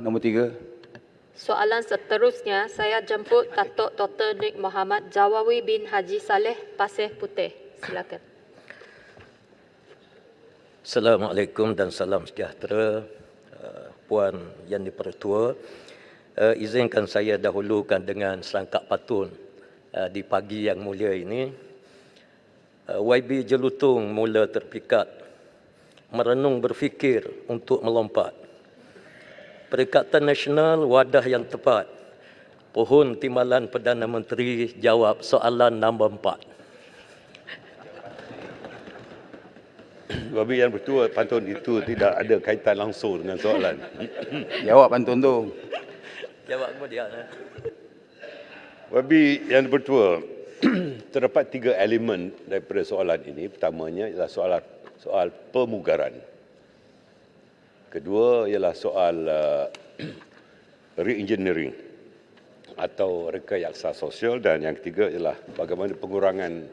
Nombor 3. Soalan seterusnya, saya jemput Datuk Dr. Nik Mohamad Jawawi bin Haji Saleh, Pasir Putih. Silakan. Assalamualaikum dan salam sejahtera, Puan Yang di-Pertua. Izinkan saya dahulukan dengan selangkap patun di pagi yang mulia ini. YB Jelutung mula terpikat, merenung berfikir untuk melompat. Perikatan Nasional wadah yang tepat. Pohon timbalan Perdana Menteri jawab soalan nombor 4. Wabi Yang Bertua, pantun itu tidak ada kaitan langsung dengan soalan. Jawab pantun tu. Jawab kemudian. Wabi Yang Bertua, terdapat 3 elemen daripada soalan ini. Pertamanya ialah soal pemugaran. Kedua ialah soal re-engineering atau rekayasa sosial, dan yang ketiga ialah bagaimana pengurangan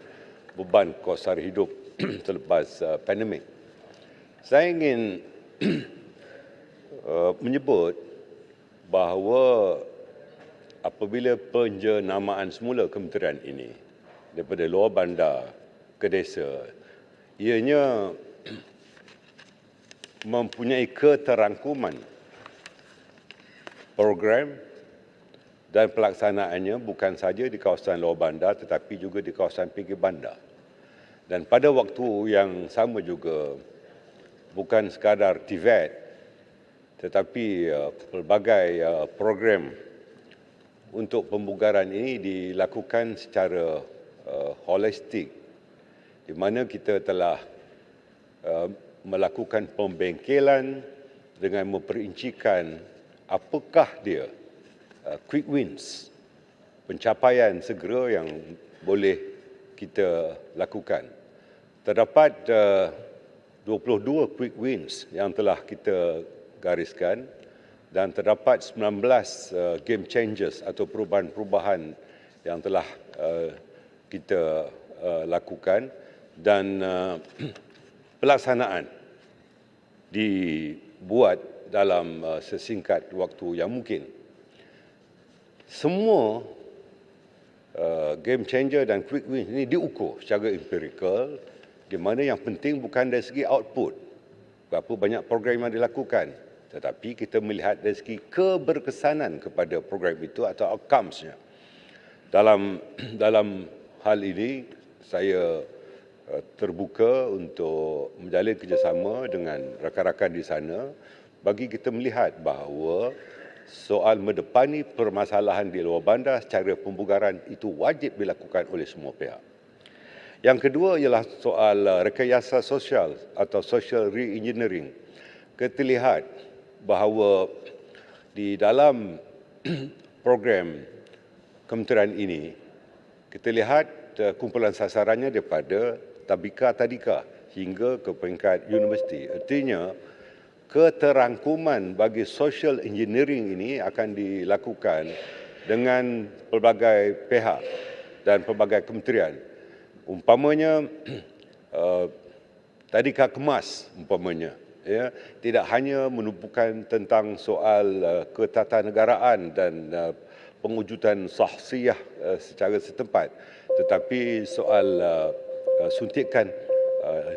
beban kos sara hidup selepas pandemik. Saya ingin menyebut bahawa apabila penjenamaan semula kementerian ini daripada luar bandar ke desa, ianya mempunyai keterangkuman program dan pelaksanaannya bukan saja di kawasan luar bandar tetapi juga di kawasan pinggir bandar. Dan pada waktu yang sama juga bukan sekadar TVET tetapi pelbagai program untuk pembugaran ini dilakukan secara holistik, di mana kita telah melakukan pembengkelan dengan memperincikan apakah dia quick wins, pencapaian segera yang boleh kita lakukan. Terdapat 22 quick wins yang telah kita gariskan dan terdapat 19 game changers atau perubahan-perubahan yang telah kita lakukan, dan pelaksanaan dibuat dalam sesingkat waktu yang mungkin. Semua game changer dan quick win ini diukur secara empirikal, di mana yang penting bukan dari segi output, berapa banyak program yang dilakukan, tetapi kita melihat dari segi keberkesanan kepada program itu atau outcomes-nya. Dalam hal ini, saya terbuka untuk menjalin kerjasama dengan rakan-rakan di sana bagi kita melihat bahawa soal mendepani permasalahan di luar bandar secara pembugaran itu wajib dilakukan oleh semua pihak. Yang kedua ialah soal rekayasa sosial atau social re-engineering. Kita lihat bahawa di dalam program kementerian ini, kita lihat kumpulan sasarannya daripada tabika-tadika hingga ke peringkat universiti. Artinya, keterangkuman bagi social engineering ini akan dilakukan dengan pelbagai pihak dan pelbagai kementerian. Umpamanya, tadika kemas, umpamanya, ya, tidak hanya menumpukan tentang soal ketatanegaraan dan pengujudan sahsiah secara setempat, tetapi soal suntikan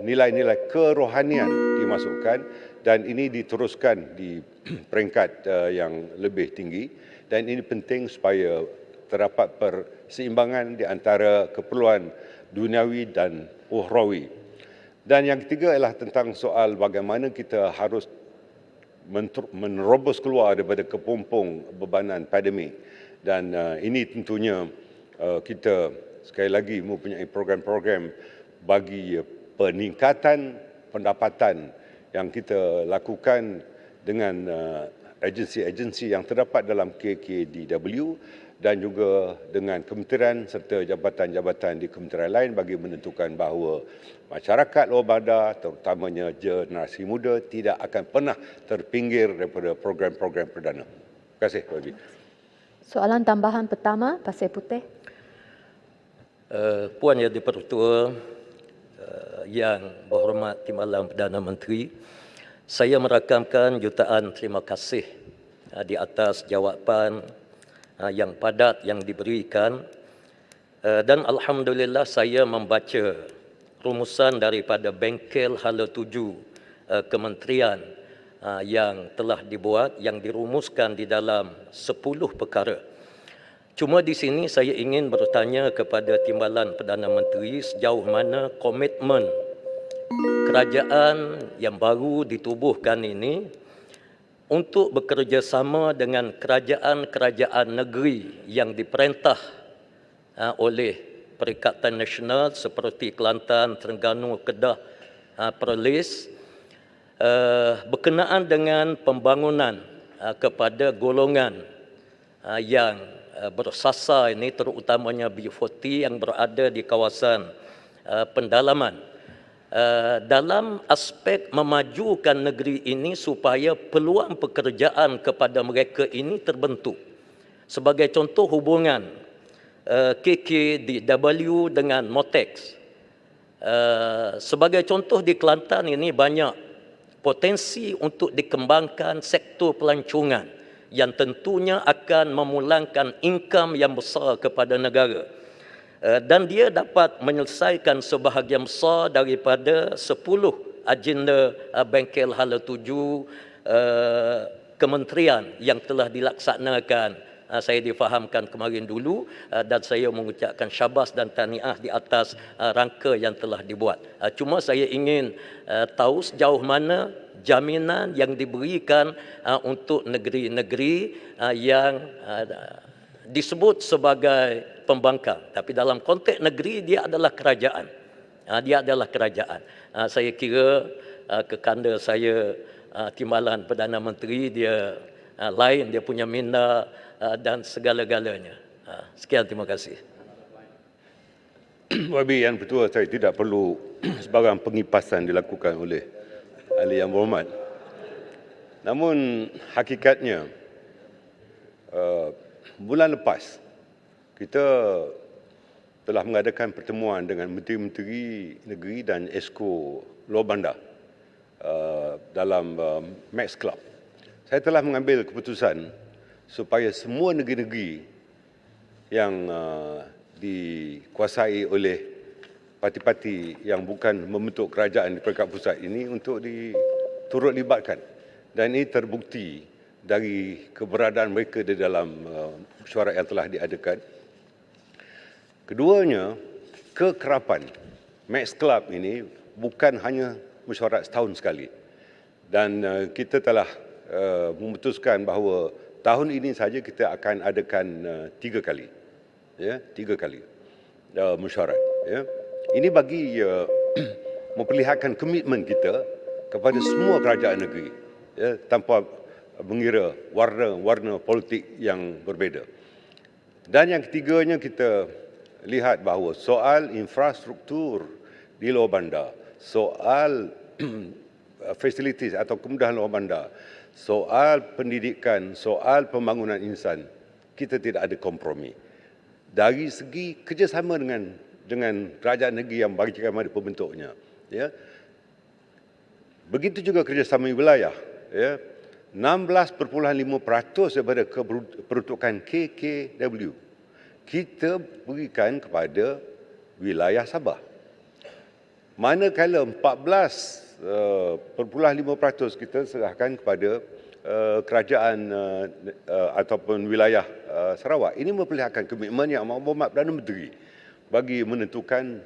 nilai-nilai kerohanian dimasukkan, dan ini diteruskan di peringkat yang lebih tinggi, dan ini penting supaya terdapat perseimbangan di antara keperluan duniawi dan ukhrawi. Dan yang ketiga ialah tentang soal bagaimana kita harus menerobos keluar daripada kepompong bebanan pandemik. Dan ini tentunya kita sekali lagi mempunyai program-program bagi peningkatan pendapatan yang kita lakukan dengan agensi-agensi yang terdapat dalam KKDW dan juga dengan kementerian serta jabatan-jabatan di kementerian lain bagi menentukan bahawa masyarakat luar bandar, terutamanya generasi muda, tidak akan pernah terpinggir daripada program-program perdana. Terima kasih, Pak Habib. Soalan tambahan pertama, Pasir Putih. Puan Yang di-Pertua, Yang Berhormat Timbalan Perdana Menteri, saya merakamkan jutaan terima kasih di atas jawapan yang padat yang diberikan. Dan alhamdulillah saya membaca rumusan daripada bengkel hala tuju kementerian yang telah dibuat, yang dirumuskan di dalam 10 perkara. Cuma di sini saya ingin bertanya kepada Timbalan Perdana Menteri sejauh mana komitmen kerajaan yang baru ditubuhkan ini untuk bekerjasama dengan kerajaan-kerajaan negeri yang diperintah oleh Perikatan Nasional seperti Kelantan, Terengganu, Kedah, Perlis berkenaan dengan pembangunan kepada golongan yang bersasar ini, terutamanya B40 yang berada di kawasan pendalaman, dalam aspek memajukan negeri ini supaya peluang pekerjaan kepada mereka ini terbentuk. Sebagai contoh, hubungan KKDW dengan Motex. Sebagai contoh, di Kelantan ini banyak potensi untuk dikembangkan sektor pelancongan yang tentunya akan memulangkan income yang besar kepada negara. Dan dia dapat menyelesaikan sebahagian besar daripada 10 agenda bengkel hala tuju kementerian yang telah dilaksanakan. Saya difahamkan kemarin dulu dan saya mengucapkan syabas dan tahniah di atas rangka yang telah dibuat. Cuma saya ingin tahu sejauh mana jaminan yang diberikan untuk negeri-negeri yang disebut sebagai pembangkang, tapi dalam konteks negeri dia adalah kerajaan. Dia adalah kerajaan. Saya kira kekanda saya Timbalan Perdana Menteri dia lain, dia punya minda dan segala-galanya. Sekian, terima kasih. Wabi yang betul, saya tidak perlu sebarang pengipasan dilakukan oleh ahli yang berhormat. Namun hakikatnya bulan lepas kita telah mengadakan pertemuan dengan menteri-menteri negeri dan Esko Luar Bandar dalam Max Club. Saya telah mengambil keputusan supaya semua negeri-negeri yang dikuasai oleh parti-parti yang bukan membentuk kerajaan di peringkat pusat ini untuk turut libatkan. Dan ini terbukti dari keberadaan mereka di dalam mesyuarat yang telah diadakan. Keduanya, kekerapan Max Club ini bukan hanya mesyuarat setahun sekali. Dan kita telah memutuskan bahawa tahun ini saja kita akan adakan 3 kali. Ya, 3 kali mesyuarat. Ya. Ini bagi memperlihatkan komitmen kita kepada semua kerajaan negeri, ya, tanpa mengira warna-warna politik yang berbeza. Dan yang ketiganya, kita lihat bahawa soal infrastruktur di luar bandar, soal facilities atau kemudahan luar bandar, soal pendidikan, soal pembangunan insan, kita tidak ada kompromi. Dari segi kerjasama dengan kerajaan negeri yang bagaimana pembentuknya, ya. Begitu juga kerjasama wilayah, ya. 16.5% daripada keperuntukan KKW kita berikan kepada wilayah Sabah. Manakala 14.5% kita serahkan kepada kerajaan ataupun wilayah Sarawak. Ini memperlihatkan komitmen yang amat berhormat Perdana Menteri bagi menentukan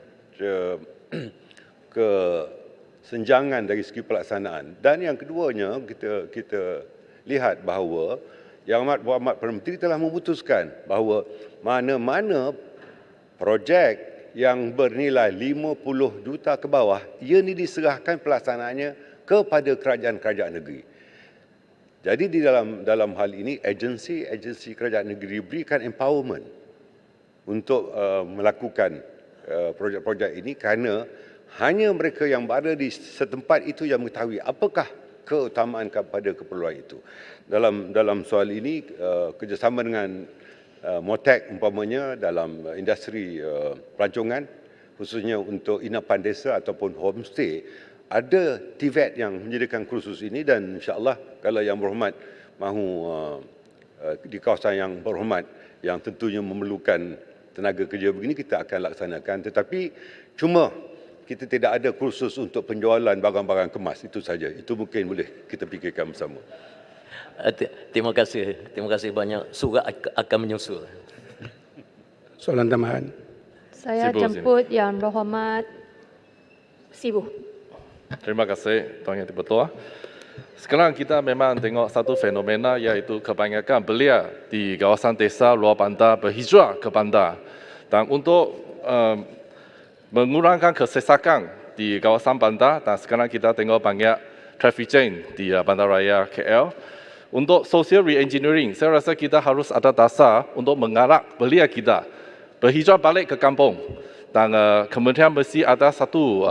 kesenjangan dari segi pelaksanaan. Dan yang keduanya, kita lihat bahawa Yang Amat Berhormat Perdana Menteri telah memutuskan bahawa mana-mana projek yang bernilai 50 juta ke bawah, ia ini diserahkan pelaksanaannya kepada kerajaan-kerajaan negeri. Jadi di dalam hal ini agensi kerajaan negeri diberikan empowerment untuk melakukan projek-projek ini, kerana hanya mereka yang berada di setempat itu yang mengetahui apakah keutamaan kepada keperluan itu. Dalam soal ini, kerjasama dengan Motek umpamanya dalam industri pelancongan, khususnya untuk inapan desa ataupun homestay, ada TVET yang menyediakan kursus ini, dan insya-Allah kalau Yang Berhormat mahu di kawasan yang berhormat yang tentunya memerlukan tenaga kerja begini, kita akan laksanakan. Tetapi cuma kita tidak ada kursus untuk penjualan barang-barang kemas, itu saja. Itu mungkin boleh kita fikirkan bersama. Terima kasih banyak. Surat akan menyusul. Soalan tambahan. Saya Sibu, jemput Yang Berhormat Sibu. Terima kasih Tuan Yang Dipertua. Sekarang kita memang tengok satu fenomena iaitu kebanyakan belia di kawasan desa luar bandar berhijrah ke bandar. Dan untuk mengurangkan kesesakan di kawasan bandar, dan sekarang kita tengok banyak traffic jam di Bandaraya KL. Untuk social re-engineering, saya rasa kita harus ada dasar untuk mengarak belia kita berhijrah balik ke kampung. Dan kementerian mesti ada satu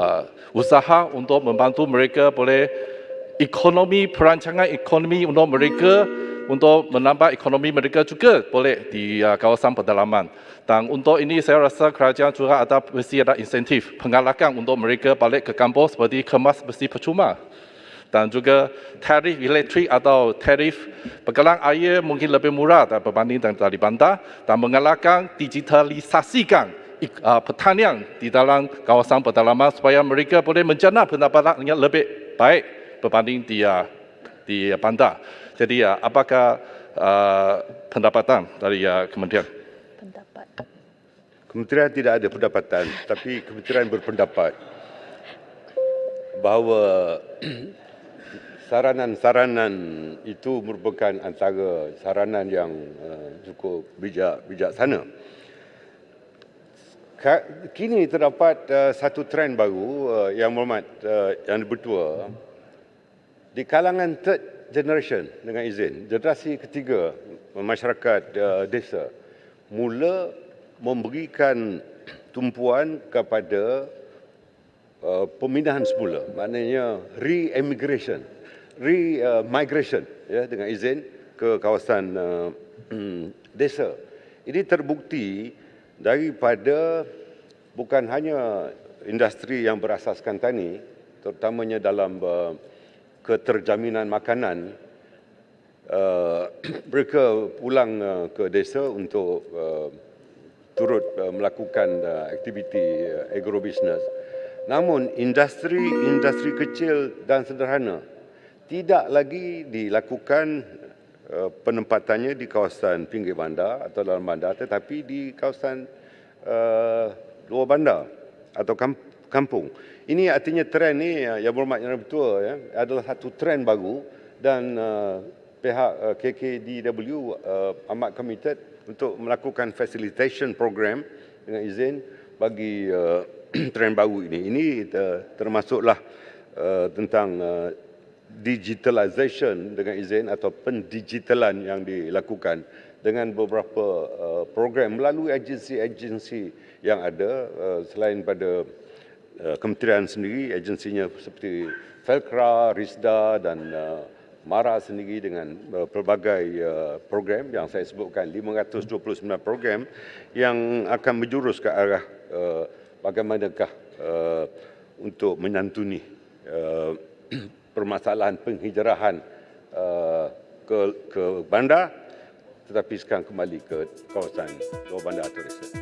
usaha untuk membantu mereka boleh perancangan ekonomi untuk mereka, untuk menambah ekonomi mereka juga boleh di kawasan pedalaman. Dan untuk ini saya rasa kerajaan juga mesti ada insentif pengarakan untuk mereka balik ke kampung seperti kemas besi percuma. Dan juga tarif elektrik atau tarif pegalang air mungkin lebih murah berbanding dari bandar, dan mengalahkan digitalisasikan pertanian di dalam kawasan pedalaman supaya mereka boleh menjana pendapatan yang lebih baik berbanding di bandar. Jadi apakah pendapatan dari kementerian? Kementerian tidak ada pendapatan, tapi kementerian berpendapat bahawa saranan-saranan itu merupakan antara saranan yang cukup bijaksana. Kini terdapat satu trend baru yang berhormat Yang Dipertua di kalangan third generation, dengan izin, generasi ketiga masyarakat desa mula memberikan tumpuan kepada pemindahan semula, maknanya re-emigration, re-migration, ya, dengan izin ke kawasan desa. Ini terbukti daripada bukan hanya industri yang berasaskan tani, terutamanya dalam keterjaminan makanan, mereka pulang ke desa untuk turut melakukan aktiviti agrobisnes. Namun industri kecil dan sederhana tidak lagi dilakukan penempatannya di kawasan pinggir bandar atau dalam bandar, tetapi di kawasan luar bandar atau kampung. Ini artinya trend ni, Yang Berhormat Yang Dipertua, ya, adalah satu trend baru, dan pihak KKDW amat committed untuk melakukan facilitation program dengan izin bagi trend baru ini. Ini termasuklah tentang digitalization dengan izin atau pendigitalan yang dilakukan dengan beberapa program melalui agensi-agensi yang ada, selain pada kementerian sendiri, agensinya seperti Felcra, Risda dan MARA sendiri dengan pelbagai program yang saya sebutkan, 529 program yang akan menjurus ke arah bagaimanakah untuk menyantuni permasalahan penghijrahan ke bandar, tetapi sekarang kembali ke kawasan luar bandar atau desa.